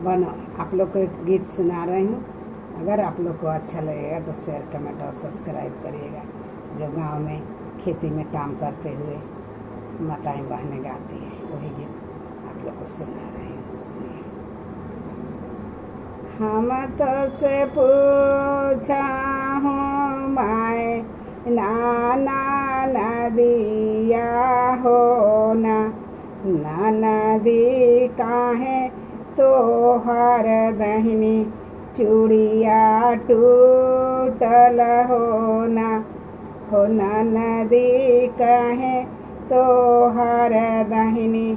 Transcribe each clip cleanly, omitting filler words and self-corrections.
बनो आप लोग को एक गीत सुना रही हूँ। अगर आप लोग को अच्छा लगेगा तो शेयर कमेंट और सब्सक्राइब करिएगा। जो गांव में खेती में काम करते हुए माताएं बहनें गाती हैं वही गीत आप लोग को सुना रही हूँ। सुनिए। हम तो से पूछा हूँ माए नाना नदिया हो ना नदी काहे तो हर दहिनी चूड़िया टूटल हो ना नदी काहे तो हर दहिनी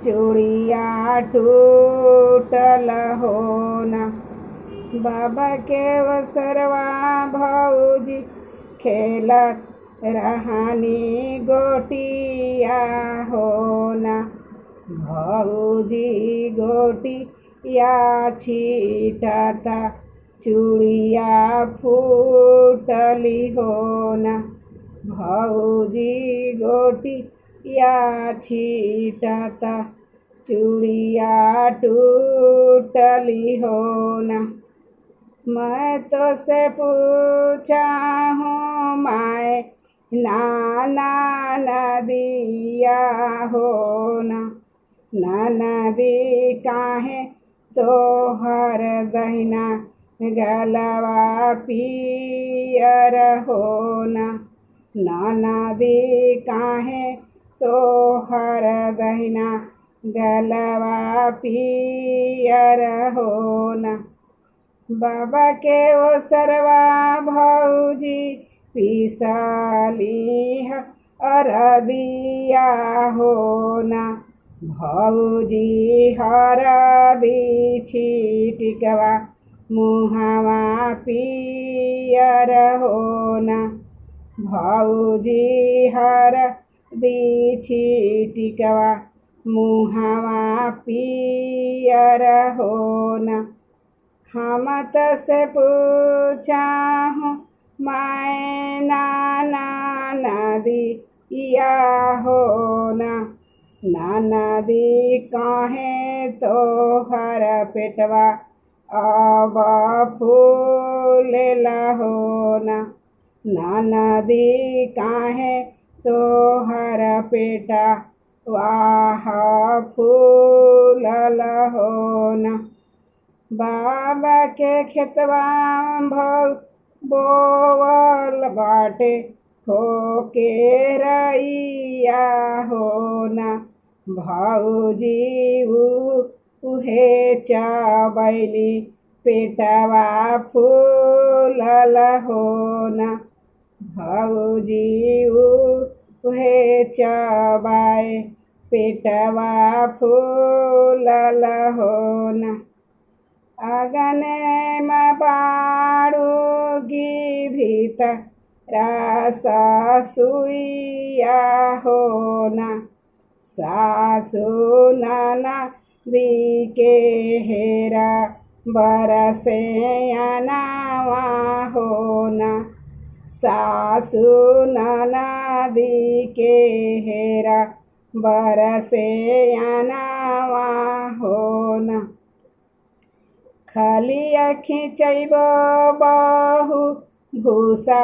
चूड़िया टूटल हो ना। बाबा के वसरवा भौजी खेलत रहानी गोटिया हो ना भौजी गोटिया छीटता चूड़िया फूटली हो ना भौजी गोटिया छीटता चूड़िया टूटली हो ना। मैं तो से पूछा हूँ माए नाना नदिया हो ना नदी काहे तो हर दहिना गलवा पियर हो ना नदी काहे तो हर दहिना गलवा पियर हो ना। बाबा के ओ सरवा भौजी पिसली अरदिया हो ना भौजी हरदी छिटिकवा मुहावा पियर हो ना भौजी हरदी छिटिकवा मुहावा पियर हो ना। हम तो से पूछा हूँ माए नाना नदिया हो ना नदी काहे तो हर पेटवा अब फूलेला हो ना नदी काहे तो हर पेटा वाह फूलल हो ना। बाबा के खेतवा बोवल बाटे होके रैया हो ना भौजी उहे चबैली पेटवा फूलल हो ना भौजी उहे चबाए पेटवा फूलल हो ना। अगने में बाड़ूगी भीतर सासुइया हो ना सासु नदी के हेरा बरसे अनावा हो ना सासु नदी के हेरा बरसे अनावा हो ना। खाली खिंचैबो बहु भूसा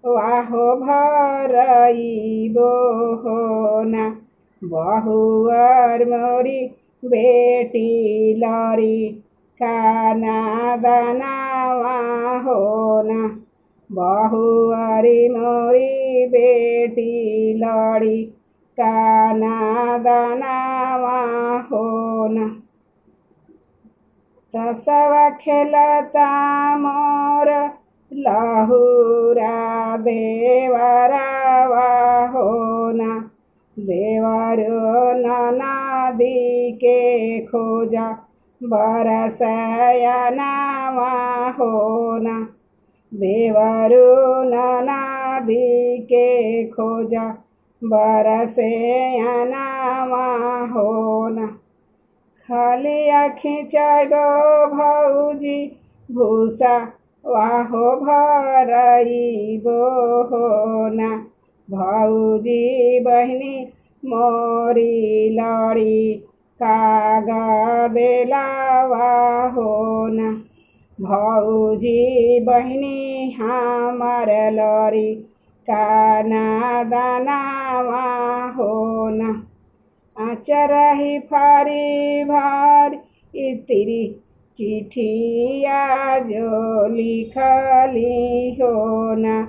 वाहो भरइबो हो ना बहुअर मोरी बेटी लरी खाना दानावा हो ना बहुअरी मोरी बेटी लड़ी काना दानावा हो ना। तसवा खेलता मोर लहुरा देवरावा हो ना देवरो नदी के खोजा बरसया नावा हो ना देवरो नदी के खोजा बरसया नावा हो ना। खाली खिंचबो भौजी भूसा वाहो भरइबो हो ना भौजी बहिनी मोरी लड़ी कागदेलावा हो न। भौजी बहिनी हमार लरी काना दानावा हो न। आचरही फारी भार इतरी चिठिया जो लिखली हो न।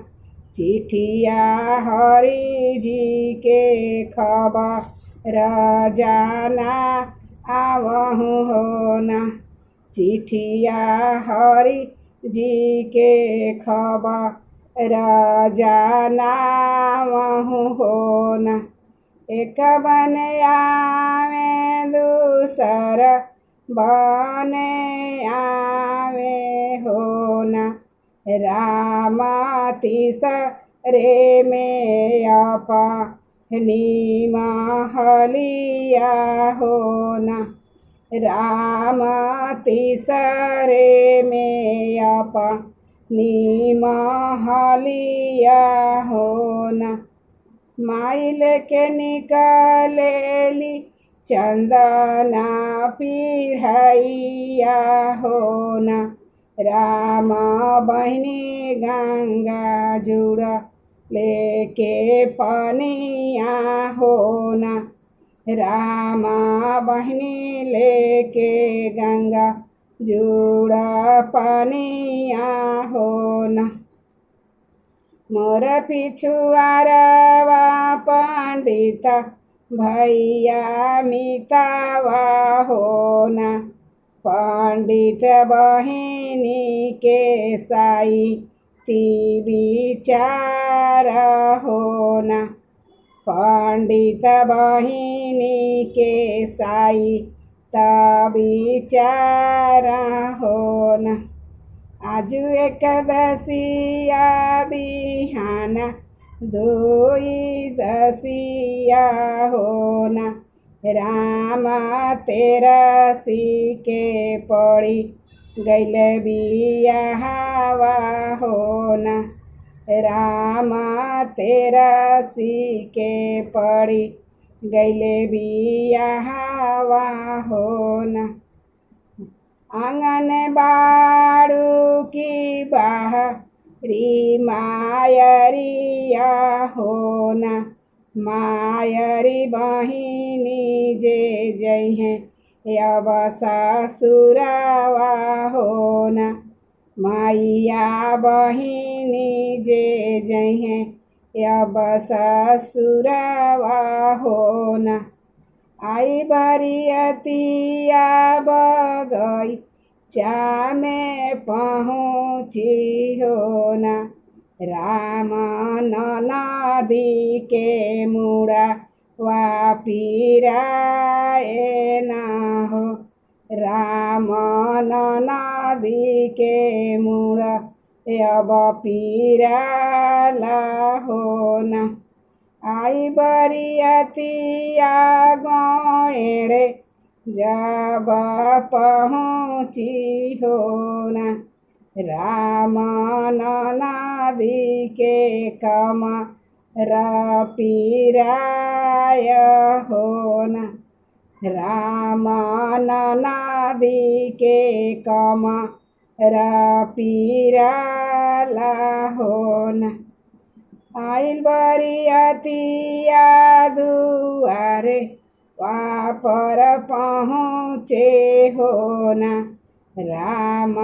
चिठिया हरि जी के खबर जाना आवहु हो न। चिठिया हरि जी के खबर जाना आवहु हो न। एक बन आवे दूसर बन आवे हो न। राम तीसरे में अपनी महलिया हो न। राम तीसरे में अपनी महलिया हो न। माइल के निकलेली चंदना पिढ़ैया हो न। राम बहिनी गंगा जुड़ा लेके पनिया हो न। राम बहिनी लेके गंगा जुड़ा पनिया हो न। मोर पिछुआरवा पंडित भैया मितावा हो न। पंडित बहिनी के साई ती विचार हो न। पंडित बहिनी के साई ता विचार हो न। आजु एकदशिया बिहाना दुई दशिया हो न। राम तेरसी के पड़ी गैल बियाहवा हो न। राम तेरसी के पड़ी गैल बियाहवा हो न। आंगन बाड़ू की बाहरी मायरिया हो न। मायरी बहिनी जे जइहे अब ससुरावा हो न। मैया बहिनी जे जइहे अब ससुरावा हो न। आई बरियतिया बगई चामे पहुँची हो न। राम नदी के मुड़ा वा पीराए न हो। राम नदी के मुड़ा अब पीराला हो न। आई बरियतिया गएड़े जब पहुँची हो न। राम नदी के कमर पीराय हो न। राम नदी के कमर पीराला हो न। आइल बरियतिया दुआरे वापर पहुँचे हो न। राम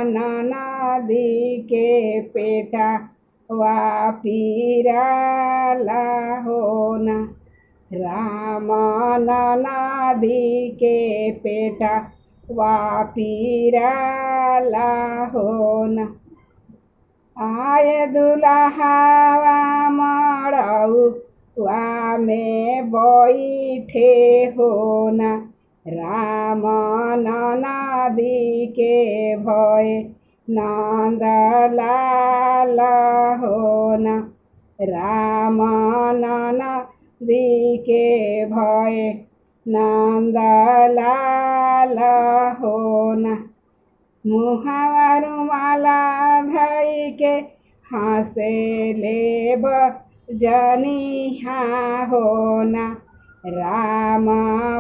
नदी के पेटा वा पीराला हो न। राम नदी के पेटा वा पीराला हो न। आय दुल्हावा मड़ऊ वा में बैठे हो न। राम नदी के भय नंदलाल हो न। राम नदी के भय नंदलाल हो न। मुहावा रुमाला धई के हंसे लेब जनिहा हो न। राम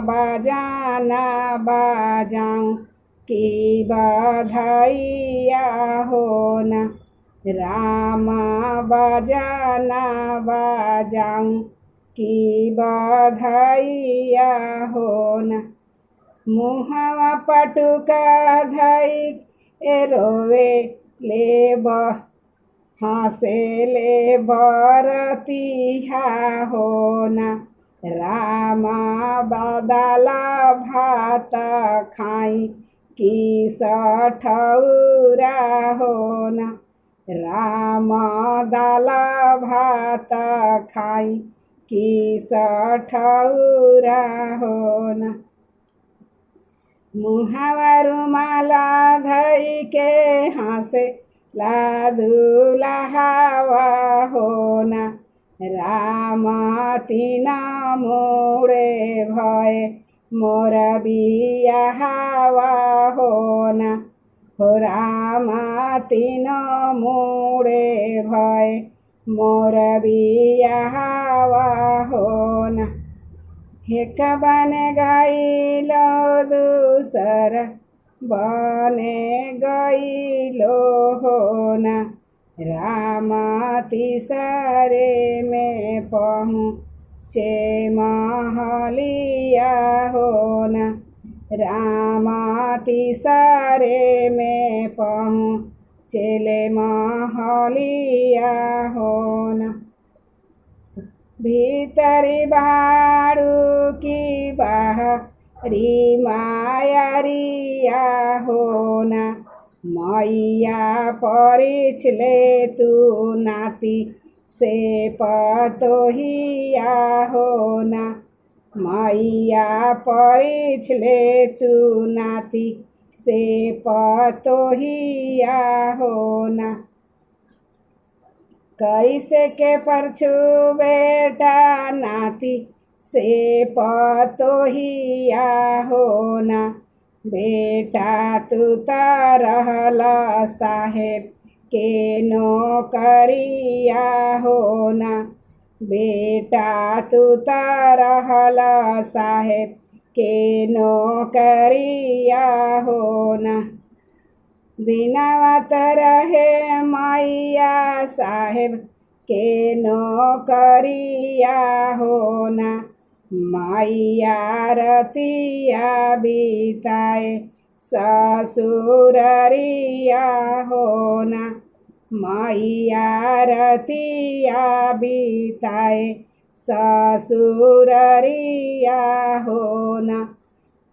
बजाना बजाऊं की बधाइया होना। राम बजाना बजाऊं की बधाइया होना। मुहवा पटुका धई रोवे ले हंसे ले बरतिया होना। राम बदला भात खाई की सठौरा होना। राम दाला भात खाई की सठौरा होना। मुहवा रुमाला धई के हंसे ला दुल्हावा होना। राम तीना मोड़े भय मोर बियाहवा होना। हो राम तीन मोड़े भय मोर बियाहवा होना। एक बन गईलो दूसर बने गईलो होना। राम तीसरे में पहुँचे महलिया होना। राम तीसरे में पहुँचे महलिया होना। भीतरी बाड़ू की बाहरी मायरिया होना। मैया परिछले तू नाती से पतोहिया होना। मैया परिछले तू नाती से पतोहिया होना। कैसे के परछु बेटा नाती से पतोहिया होना। बेटा तू रहला साहेब के नौकरिया होना। बेटा तू रहला साहेब के नौकरिया होना। दिनवत रहे मैया साहेब के नौकरिया होना। मैया रतिया बिताए ससुररिया होना। मैया रतिया बिताए ससुररिया होना।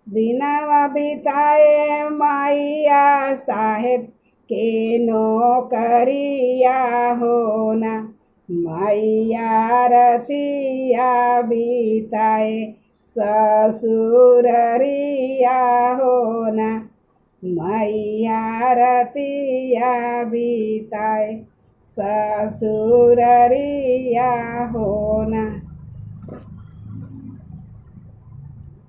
दिनवा बिताए मैया साहेब के नौकरिया होना। मैया रतिया बिताए ससुररिया होना। मैया रतिया बिताए ससुररिया होना।